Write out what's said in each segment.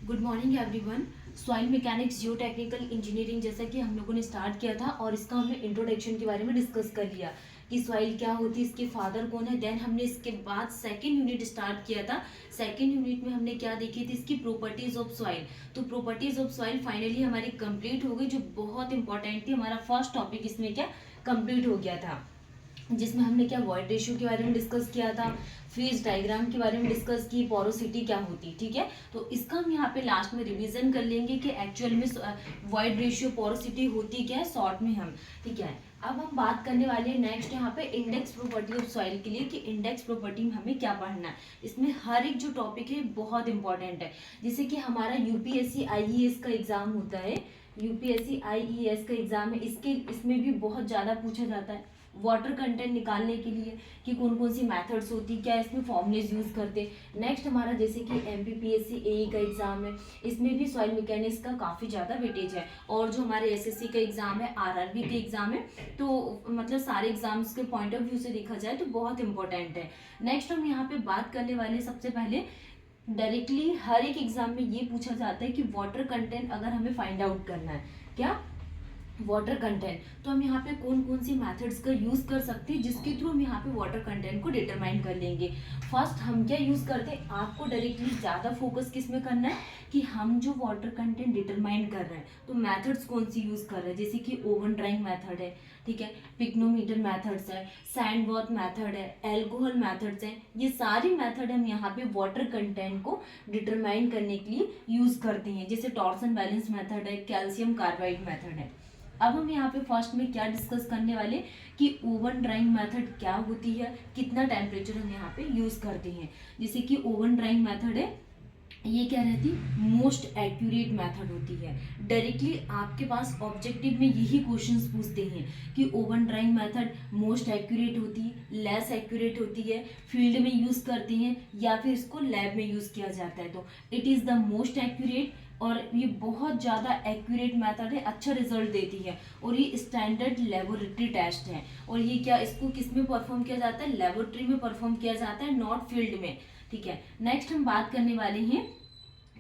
Good morning everyone. Soil mechanics जियो technical engineering जैसा कि हम लोगों ने स्टार्ट किया था और इसका हमने इंट्रोडक्शन के बारे में डिस्कस कर लिया कि सॉइल क्या होती है, इसके फादर कौन है। देन हमने इसके बाद सेकंड यूनिट स्टार्ट किया था। सेकंड यूनिट में हमने क्या देखी थी, इसकी प्रॉपर्टीज ऑफ सॉइल। तो प्रॉपर्टीज ऑफ सॉइल फाइनली हमारी कंप्लीट हो गई, जो बहुत इंपॉर्टेंट थी। हमारा फर्स्ट टॉपिक इसमें क्या कंप्लीट हो गया था, जिसमें हमने क्या वॉइड रेशियो के बारे में डिस्कस किया था, फेज डायग्राम के बारे में डिस्कस की, पोरोसिटी क्या होती। ठीक है, तो इसका हम यहाँ पे लास्ट में रिवीजन कर लेंगे कि एक्चुअल में वॉइड रेशियो पोरोसिटी होती क्या है शॉर्ट में हम। ठीक है, अब हम बात करने वाले हैं नेक्स्ट यहाँ पे इंडेक्स प्रॉपर्टी ऑफ सॉइल के लिए कि इंडेक्स प्रॉपर्टी में हमें क्या पढ़ना है। इसमें हर एक जो टॉपिक है बहुत इंपॉर्टेंट है। जैसे कि हमारा यूपीएससी आईईएस का एग्जाम होता है, यूपीएससी आईईएस का एग्जाम है, इसमें भी बहुत ज़्यादा पूछा जाता है वाटर कंटेंट निकालने के लिए कि कौन कौन सी मेथड्स होती, क्या इसमें फॉर्मूलेज यूज़ करते। नेक्स्ट हमारा जैसे कि एमपीपीएससी एई का एग्जाम है, इसमें भी सॉइल मैकेनिक्स का काफ़ी ज़्यादा वेटेज है। और जो हमारे एसएससी का एग्जाम है, आरआरबी का एग्जाम है, तो मतलब सारे एग्जाम्स के पॉइंट ऑफ व्यू से देखा जाए तो बहुत इंपॉर्टेंट है। नेक्स्ट हम यहाँ पे बात करने वाले सबसे पहले डायरेक्टली हर एक एग्जाम में ये पूछा जाता है कि वाटर कंटेंट अगर हमें फाइंड आउट करना है, क्या वाटर कंटेंट, तो हम यहाँ पे कौन कौन सी मेथड्स का यूज कर सकते हैं जिसके थ्रू हम यहाँ पे वाटर कंटेंट को डिटरमाइन कर लेंगे। फर्स्ट हम क्या यूज करते हैं, आपको डायरेक्टली ज़्यादा फोकस किस में करना है कि हम जो वाटर कंटेंट डिटरमाइन कर रहे हैं तो मेथड्स कौन सी यूज कर रहे हैं। जैसे कि ओवन ड्राइंग मेथड है, ठीक है, पिक्नोमीटर मेथड्स है, सैंड बॉथ मेथड है, एल्कोहल मेथड्स हैं। ये सारी मेथड हम यहाँ पे वाटर कंटेंट को डिटरमाइन करने के लिए यूज करते हैं। जैसे टॉर्सन बैलेंस मेथड है, कैल्शियम कार्बाइड मेथड है। अब हम यहाँ पे फर्स्ट में क्या डिस्कस करने वाले कि ओवन ड्राइंग मेथड क्या होती है, कितना टेम्परेचर हम यहाँ पे यूज करते हैं। जैसे कि ओवन ड्राइंग मेथड है, ये क्या रहती मोस्ट एक्यूरेट मेथड होती है। डायरेक्टली आपके पास ऑब्जेक्टिव में यही क्वेश्चंस पूछते हैं कि oven drawing method most accurate होती है, लेस एक्यूरेट होती है, फील्ड में यूज करते हैं या फिर इसको लैब में यूज किया जाता है। तो it is the most accurate और ये बहुत ज़्यादा एक्यूरेट मेथड है, अच्छा रिजल्ट देती है और ये स्टैंडर्ड लेबोरेटरी टेस्ट है। और ये क्या, इसको किस में परफॉर्म किया जाता है, लेबोरेटरी में परफॉर्म किया जाता है, नॉट फील्ड में। ठीक है, नेक्स्ट हम बात करने वाले हैं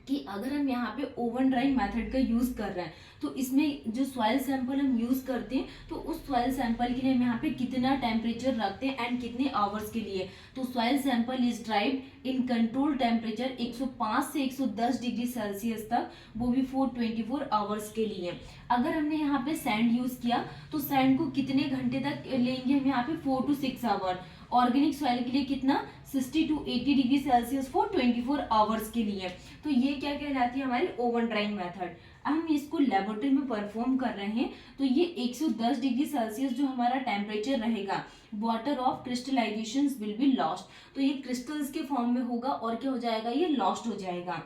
कि अगर हम यहाँ पे ओवन ड्राइंग मेथड का यूज़ कर रहे हैं तो इसमें जो सॉइल सैंपल हम यूज़ करते हैं तो उस सॉइल सैंपल के लिए हम यहाँ पे कितना टेम्परेचर रखते हैं एंड कितने आवर्स के लिए। तो soil sample is derived in control temperature 105 से 110 डिग्री सेल्सियस तक, वो भी 424 आवर्स के लिए। अगर हमने यहाँ पे सैंड यूज़ किया तो सैंड को कितने घंटे तक लेंगे हम यहाँ पे, 4 to 6 आवर। ऑर्गेनिक सॉइल के लिए कितना, 60 to 80 degree Celsius for 24 hours के लिए। तो ये क्या कहलाती है हमारी ओवन ड्राइंग मेथड। अब हम इसको लेबोरेटरी में परफॉर्म कर रहे हैं तो ये 110 डिग्री सेल्सियस जो हमारा टेम्परेचर रहेगा, water of crystallization will be lost. तो ये क्रिस्टल्स के फॉर्म में होगा और क्या हो जाएगा, ये लॉस्ट हो जाएगा।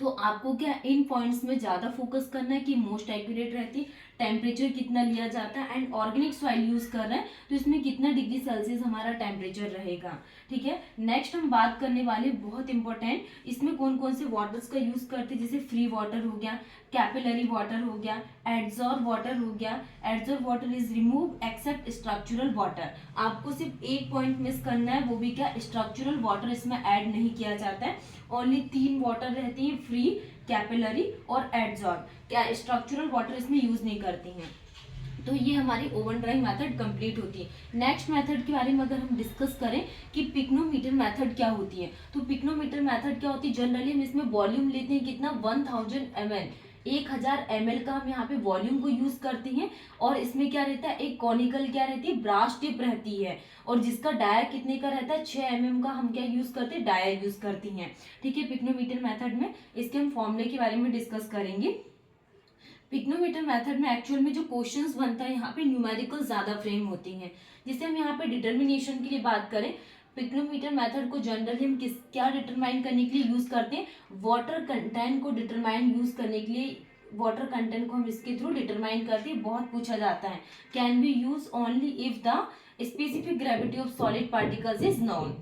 तो आपको क्या इन पॉइंट्स में ज़्यादा फोकस करना है कि मोस्ट एक्यूरेट रहती, टेम्परेचर कितना लिया जाता है एंड ऑर्गेनिक सॉइल यूज कर रहे हैं तो इसमें कितना डिग्री सेल्सियस हमारा टेम्परेचर रहेगा। ठीक है, नेक्स्ट हम बात करने वाले बहुत इंपॉर्टेंट, इसमें कौन कौन से वाटर्स का यूज करते हैं। जैसे फ्री वाटर हो गया, कैपिलरी वाटर हो गया, एडजॉर्ब वाटर हो गया। Adsorb water is remove except structural water. आपको सिर्फ एक पॉइंट मिस करना है, वो भी क्या, स्ट्रक्चरल वाटर इसमें ऐड नहीं किया जाता है। ओनली 3 वाटर रहती हैं, फ्री, कैपिलरी और एडजॉर्ब। क्या स्ट्रक्चरल वाटर इसमें यूज नहीं करती हैं। तो ये हमारी ओवन ड्राइंग मेथड कंप्लीट होती है। नेक्स्ट मेथड के बारे में अगर हम डिस्कस करें कि पिक्नोमीटर मेथड क्या होती है, तो पिक्नोमीटर मेथड क्या होती है, जनरली हम इसमें वॉल्यूम लेते हैं कितना, 1000 ml, 1000 ml का हम यहाँ पे वॉल्यूम को यूज करते हैं। और इसमें क्या रहता है, एक कॉनिकल क्या रहती है, ब्रास टिप रहती है और जिसका डाया कितने का रहता है, 6 mm का हम क्या यूज करते हैं, डाया यूज करती हैं। ठीक है, पिक्नोमीटर मेथड में इसके हम फॉर्मूले के बारे में डिस्कस करेंगे। पिक्नोमीटर मेथड में एक्चुअल में जो क्वेश्चंस बनता है यहाँ पे न्यूमेरिकल ज्यादा फ्रेम होती हैं। जैसे हम यहाँ पे डिटर्मिनेशन के लिए बात करें, पिक्नोमीटर मेथड को जनरली हम क्या डिटरमाइन करने के लिए यूज करते हैं, वाटर कंटेंट को डिटरमाइन यूज करने के लिए, वाटर कंटेंट को हम इसके थ्रू डिटरमाइन करते हैं। बहुत पूछा जाता है, can be use only if the specific gravity of solid particles is known.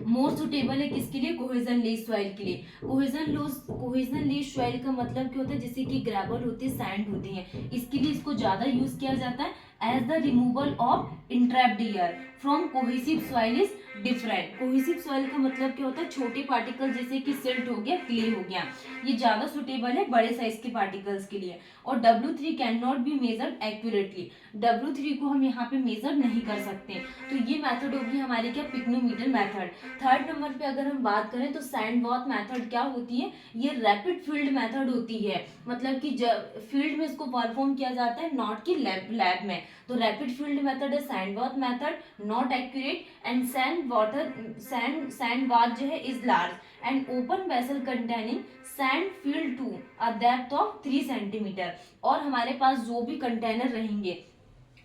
More suitable है किसके लिए, कोहेजन लेस सॉइल के लिए। कोहेजन लेस सॉइल का मतलब क्या होता है, जैसे कि ग्रेवल होते हैं, सैंड होते हैं, इसके लिए इसको ज्यादा यूज किया जाता है as the removal of entrapped air from cohesive soil is different. Cohesive soil का मतलब क्या होता है, छोटे पार्टिकल जैसे कि सिल्ट हो गया, क्ले हो गया, ये ज्यादा सुटेबल है बड़े साइज के पार्टिकल्स के लिए। और W3 can not be measured accurately, W3 को हम यहाँ पे मेजर नहीं कर सकते। तो ये मेथड होगी हमारी क्या, पिक्नोमीटर मेथड। थर्ड नंबर पे अगर हम बात करें तो सैंड बॉथ मेथड क्या होती है, ये रैपिड फील्ड मेथड होती है, मतलब कि जब फील्ड में इसको परफॉर्म किया जाता है, नॉट कि लैब में। तो रैपिड फील्ड मेथड है sand bath method, not accurate, and sand bath जो है is large and open vessel containing sand field to a depth of 3 centimetre. और हमारे पास जो भी कंटेनर रहेंगे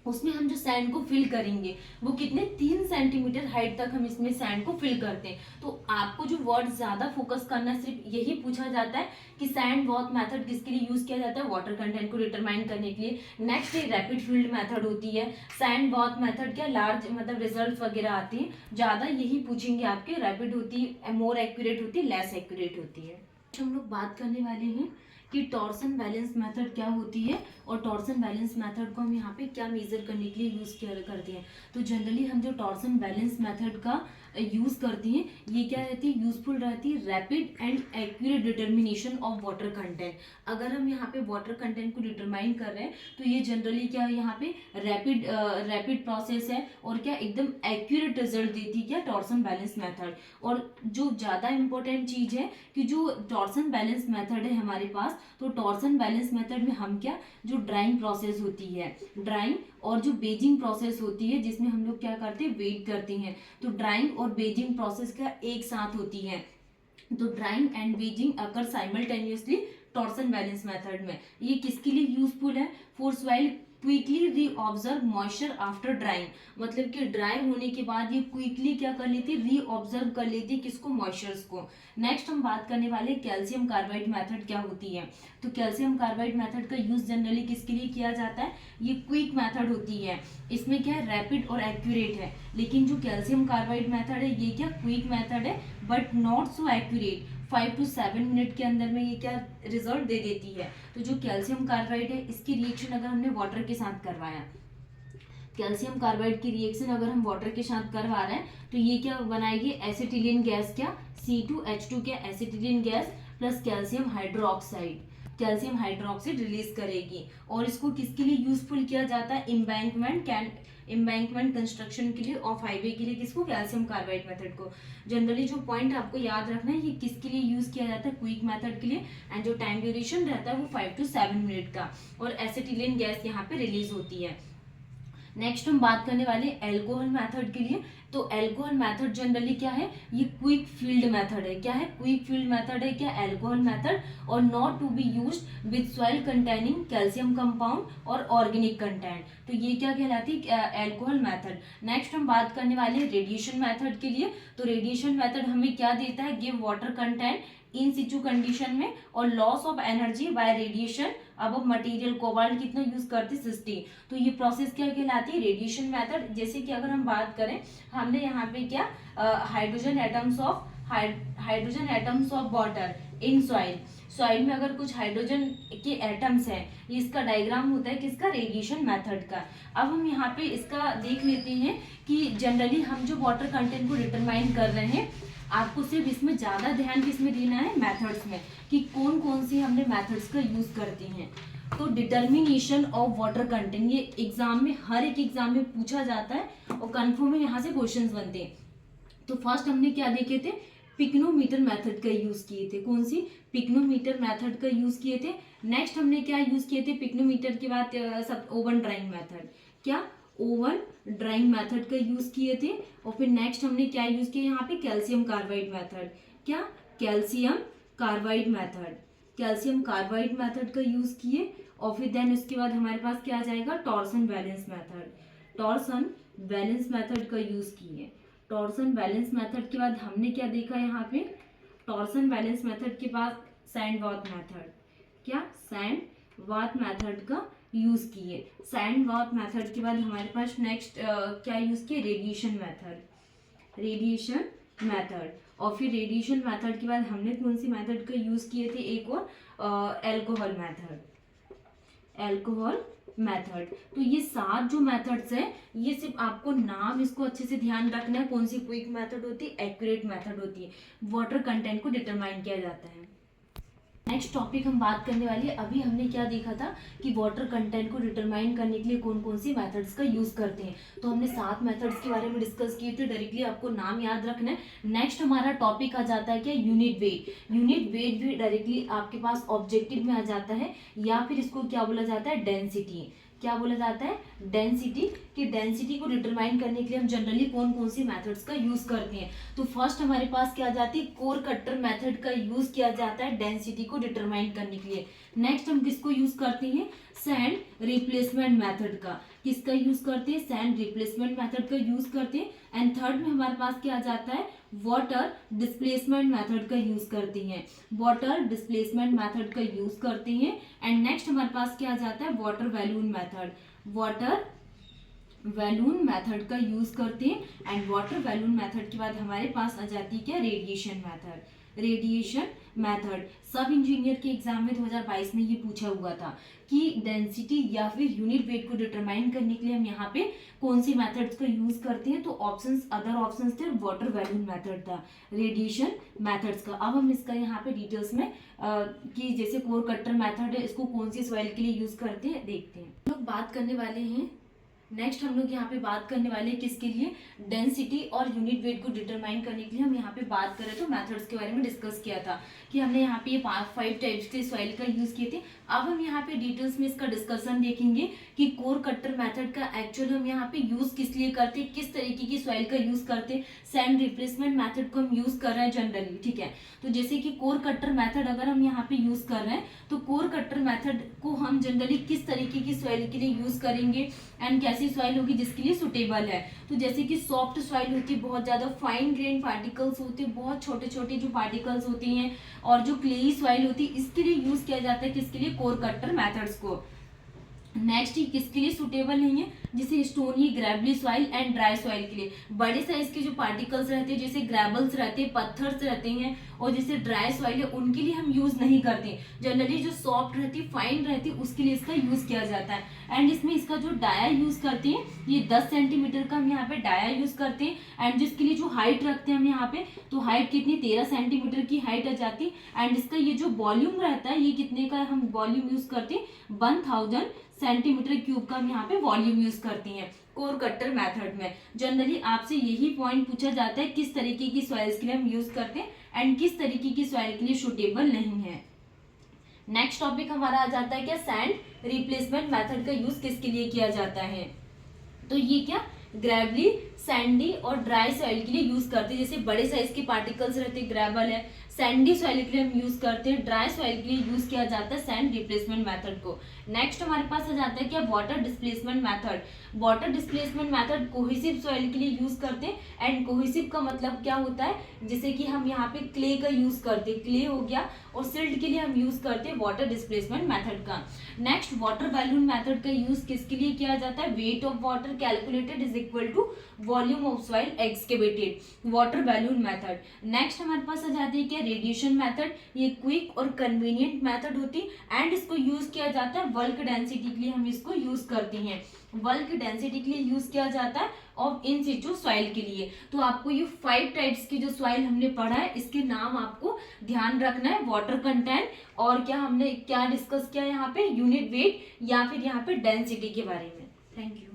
उसमें हम जो सैंड को फिल करेंगे वो कितने, 3 सेंटीमीटर हाइट तक हम इसमें सैंड को फिल करते हैं। तो आपको जो वर्ड ज्यादा फोकस करना है सिर्फ यही पूछा जाता है कि सैंड बॉथ मेथड किसके लिए यूज किया जाता है, वाटर कंटेंट को डिटरमाइन करने के लिए। नेक्स्ट ये रैपिड फील्ड मेथड होती है। सैंड बॉथ मेथड क्या, लार्ज मतलब रिजल्ट वगैरह आती है, ज्यादा यही पूछेंगे आपके। रैपिड होती है, मोर एक्यूरेट होती है, लेस एक्यूरेट होती है। हम लोग बात करने वाले हैं कि टॉर्सन बैलेंस मेथड क्या होती है, और टॉर्सन बैलेंस मेथड को हम यहाँ पे क्या मेजर करने के लिए यूज किया करते हैं। तो जनरली हम जो टॉर्सन बैलेंस मेथड का यूज करते हैं, ये क्या रहती है, यूजफुल रहती है rapid and accurate determination of water content. अगर हम यहाँ पे वाटर कंटेंट को डिटरमाइन कर रहे हैं तो ये जनरली क्या है, यहाँ पे रैपिड प्रोसेस है, और क्या एकदम एक्यूरेट रिजल्ट देती है क्या, टॉर्सन बैलेंस मेथड। और जो ज्यादा इंपॉर्टेंट चीज है कि जो टॉर्सन बैलेंस मेथड है हमारे पास, तो टॉर्सन बैलेंस मेथड में हम क्या, जो ड्राइंग प्रोसेस होती है, ड्राइंग और जो बेजिंग प्रोसेस होती है, जिसमें हम लोग क्या करते हैं, वेट करते हैं। तो ड्राइंग और बेजिंग प्रोसेस क्या एक साथ होती है। तो drying and weighing occur simultaneously torsion balance method में। ये किसके लिए यूजफुल है, for soil quickly reabsorb moisture after drying, मतलब कि ड्राई होने के बाद ये क्विकली क्या कर लेती है, रीऑब्जर्व कर लेती है किसको, मॉइस्चर्स को। नेक्स्ट हम बात करने वाले कैल्शियम कार्बाइड मेथड क्या होती है। तो कैल्शियम कार्बाइड मेथड का यूज जनरली किसके लिए किया जाता है, ये क्विक मेथड होती है, इसमें क्या है, रैपिड और एक्यूरेट है। लेकिन जो कैल्शियम कार्बाइड मेथड है ये क्या, क्विक मेथड है but not so accurate, 5 to 7 minute के अंदर में ये क्या रिजल्ट दे देती है। तो जो कैल्शियम कार्बाइड है इसकी रिएक्शन अगर हमने वाटर के साथ करवाया, कैल्शियम कार्बाइड की रिएक्शन अगर हम वाटर के साथ करवा रहे हैं तो ये क्या बनाएगी, एसिटिलीन गैस, क्या C2H2 क्या, acetylene gas plus calcium hydroxide, calcium hydroxide release करेगी। और इसको किसके लिए यूजफुल किया जाता है, इम्बैंकमेंट कंस्ट्रक्शन के लिए, ऑफ हाईवे के लिए, किसको, कैल्शियम कार्बाइड मेथड को। जनरली जो पॉइंट आपको याद रखना है, ये किसके लिए यूज किया जाता है, क्विक मेथड के लिए, एंड जो टाइम ड्यूरेशन रहता है वो 5 to 7 मिनट का, और एसिटिलीन गैस यहाँ पे रिलीज होती है। नेक्स्ट हम बात करने वाले एल्कोहल मेथड के लिए। तो एल्कोहल मेथड जनरली क्या है, ये क्विक फील्ड मेथड है, क्या है, क्विक फील्ड मेथड है क्या, एल्कोहल मेथड, और not to be used with soil containing calcium compound और ऑर्गेनिक कंटेंट। तो ये क्या कहलाती है, एल्कोहल मेथड। नेक्स्ट हम बात करने वाले हैं रेडिएशन मेथड के लिए। तो रेडिएशन मेथड हमें क्या देता है, give water content in situ condition में और loss of energy by radiation अब मटेरियल, कोबाल्ट कितना यूज करते, 60। तो ये प्रोसेस क्या कहलाती है, रेडिएशन मेथड। जैसे कि अगर हम बात करें, हमने यहाँ पे क्या, hydrogen atoms of water in soil में अगर कुछ हाइड्रोजन के एटम्स हैं, इसका डायग्राम होता है किसका, रेडिएशन मेथड का। अब हम यहाँ पे इसका देख लेते हैं कि जनरली हम जो वाटर कंटेंट को डिटरमाइन कर रहे हैं, आपको सिर्फ इसमें ज्यादा ध्यान किसमें देना है, मेथड्स में, कि कौन कौन सी हमने मेथड्स का यूज करते हैं। तो डिटर्मिनेशन ऑफ वाटर कंटेंट, ये एग्जाम में, हर एक एग्जाम में पूछा जाता है और कन्फर्म में यहाँ से क्वेश्चंस बनते हैं। तो फर्स्ट हमने क्या देखे थे, पिक्नोमीटर मेथड का यूज किए थे, कौन सी, पिक्नोमीटर मेथड का यूज किए थे। नेक्स्ट हमने क्या यूज किए थे, पिक्नोमीटर के बाद सब ओवन ड्राइंग मेथड, क्या, ओवन ड्राइंग मेथड का यूज किए थे। और फिर नेक्स्ट हमने क्या यूज किया यहाँ पे, कैल्शियम कार्बाइड मेथड, क्या, calcium carbide method, calcium carbide method का यूज किए। और फिर देन उसके बाद हमारे पास क्या आ जाएगा, torsion balance method, torsion balance method का यूज किए। टॉर्सन बैलेंस मेथड के बाद हमने क्या देखा यहाँ पे, टॉर्सन बैलेंस मेथड के बाद सैंड वॉथ मेथड, क्या, सैंड वॉथ मेथड का यूज किए। सैंड वॉथ मेथड के बाद हमारे पास नेक्स्ट क्या यूज किए, रेडिएशन मेथड। और फिर रेडिएशन मेथड के बाद हमने कौन सी मेथड का यूज किए थे, एक और अल्कोहल मेथड। तो ये 7 जो मेथड्स है, ये सिर्फ आपको नाम इसको अच्छे से ध्यान रखना है। कौन सी क्विक मेथड होती है, एक्यूरेट मेथड होती है, वाटर कंटेंट को डिटरमाइन किया जाता है। नेक्स्ट टॉपिक हम बात करने वाली है, अभी हमने क्या देखा था कि वाटर कंटेंट को डिटरमाइन करने के लिए कौन कौन सी मेथड्स का यूज करते हैं। तो हमने 7 मेथड्स के बारे में डिस्कस किए थे, डायरेक्टली आपको नाम याद रखना है। नेक्स्ट हमारा टॉपिक आ जाता है क्या, यूनिट वेट। यूनिट वेट भी डायरेक्टली आपके पास ऑब्जेक्टिव में आ जाता है, या फिर इसको क्या बोला जाता है, डेंसिटी। क्या बोला जाता है, डेंसिटी। कि डेंसिटी को डिटरमाइन करने के लिए हम जनरली कौन कौन सी मेथड्स का यूज करते हैं। तो फर्स्ट हमारे पास क्या आ जाती है, कोर कटर मेथड का यूज किया जाता है डेंसिटी को डिटरमाइन करने के लिए। नेक्स्ट हम किसको यूज करते हैं, सैंड रिप्लेसमेंट मेथड का। किसका यूज करते हैं, सैंड रिप्लेसमेंट मेथड का यूज करते हैं। एंड थर्ड में हमारे पास क्या आ जाता है, वाटर डिस्प्लेसमेंट मेथड का यूज करते हैं। वाटर डिस्प्लेसमेंट मेथड का यूज करते हैं। एंड नेक्स्ट हमारे पास क्या आ जाता है, water balloon method. Water balloon method का यूज करते हैं। एंड वाटर बैलून मेथड के बाद हमारे पास आ जाती है क्या, रेडिएशन मेथड। रेडिएशन मेथड सब इंजीनियर के एग्जाम में 2022 में ये पूछा हुआ था कि डेंसिटी या फिर यूनिट वेट को डिटरमाइन करने के लिए हम यहाँ पे कौन सी मेथड्स का यूज करते हैं। तो ऑप्शंस, अदर ऑप्शंस थे, वाटर बैलून मेथड था, रेडिएशन मेथड्स का। अब हम इसका यहाँ पे डिटेल्स में कि जैसे कोर कटर मेथड है, इसको कौन सी सॉइल के लिए यूज करते हैं देखते हैं। लोग बात करने वाले हैं, नेक्स्ट हम लोग यहाँ पे बात करने वाले हैं किसके लिए, डेंसिटी और यूनिट वेट को डिटरमाइन करने के लिए हम यहाँ पे बात करें तो मेथड्स के बारे में डिस्कस किया था कि हमने यहाँ पे ये 5 टाइप्स के सॉइल का यूज किए थे। अब हम यहाँ पे डिटेल्स में इसका डिस्कशन देखेंगे कि कोर कटर मेथड का एक्चुअल हम यहाँ पे यूज किस लिए करते हैं, किस तरीके की सॉइल का यूज करते हैं। सैंड रिप्लेसमेंट मेथड को हम यूज कर रहे हैं जनरली, ठीक है। तो जैसे कि कोर कटर मेथड अगर हम यहाँ पे यूज कर रहे हैं तो कोर कटर मेथड को हम जनरली किस तरीके की सॉइल के लिए यूज करेंगे एंड कैसी सॉइल होगी जिसके लिए सुटेबल है। तो जैसे कि सॉफ्ट सॉइल होती है, बहुत ज्यादा फाइन ग्रेन पार्टिकल्स होते हैं, बहुत छोटे छोटे जो पार्टिकल्स होती हैं, और जो क्लेई सॉइल होती है इसके लिए यूज किया जाता है किसके लिए, कोर कटर मेथड्स को। नेक्स्ट ही किसके लिए सुटेबल नहीं है, जैसे stony Gravely soil and dry soil के लिए। बड़े साइज के जो पार्टिकल्स रहते हैं, जैसे ग्रेवल्स रहते हैं, पत्थर्स रहते हैं, और जैसे ड्राई सॉइल है उनके लिए हम यूज नहीं करते। जनरली जो सॉफ्ट रहती, फाइन रहती, उसके लिए इसका यूज किया जाता है। एंड इसमें इसका जो डाया यूज करते हैं, ये 10 सेंटीमीटर का हम यहाँ पे डाया यूज करते हैं। एंड जिसके लिए जो हाइट रखते हैं हम यहाँ पे, तो हाइट कितनी, 13 सेंटीमीटर की हाइट आ जाती है। एंड इसका ये जो वॉल्यूम रहता है, ये कितने का हम वॉल्यूम यूज करते हैं, 1000 सेंटीमीटर क्यूब का हम यहाँ पे वॉल्यूम यूज करती हैं कोर कटर मेथड में। जनरली आपसे यही पॉइंट पूछा जाता है किस तरीके की सॉइल्स के लिए हम यूज करते हैं एंड किस तरीके की सॉइल के लिए सुटेबल नहीं है। नेक्स्ट टॉपिक हमारा आ जाता है क्या, सैंड रिप्लेसमेंट मेथड का यूज किसके लिए किया जाता है। तो ये क्या, ग्रेवली, सैंडी और ड्राई सॉइल के लिए यूज करते हैं। जैसे बड़े साइज के पार्टिकल्स रहते हैं, ग्रेवल है, सैंडी सॉइल के लिए हम यूज करते हैं, ड्राई सॉइल के लिए यूज किया जाता है सैंड रिप्लेसमेंट मेथड को। नेक्स्ट हमारे पास आ जाता है क्या, water displacement method. Water displacement method cohesive soil के लिए यूज करते हैं। एंड कोहेसिव का मतलब क्या होता है, जैसे कि हम यहाँ पे क्ले का यूज करते हैं, क्ले हो गया, और सिल्ट के लिए हम यूज करते हैं वाटर डिस्प्लेसमेंट मेथड का। नेक्स्ट वाटर बैलून मेथड का यूज किसके लिए किया जाता है, weight of water calculated is equal to volume of soil excavated, water balloon method. Next हमारे पास आ जाती है क्या, रेडिएशन मेथड। ये क्विक और कन्वीनियंट मेथड होती है एंड इसको यूज किया जाता है बल्क डेंसिटी के लिए, हम इसको यूज करते हैं। बल्क डेंसिटी के लिए यूज किया जाता है और इन सिचु सॉइल के लिए। तो आपको ये 5 टाइप्स की जो सॉइल हमने पढ़ा है, इसके नाम आपको ध्यान रखना है, वाटर कंटेंट, और क्या हमने क्या डिस्कस किया यहाँ पे, यूनिट वेट या फिर यहाँ पे डेंसिटी के बारे में। Thank you.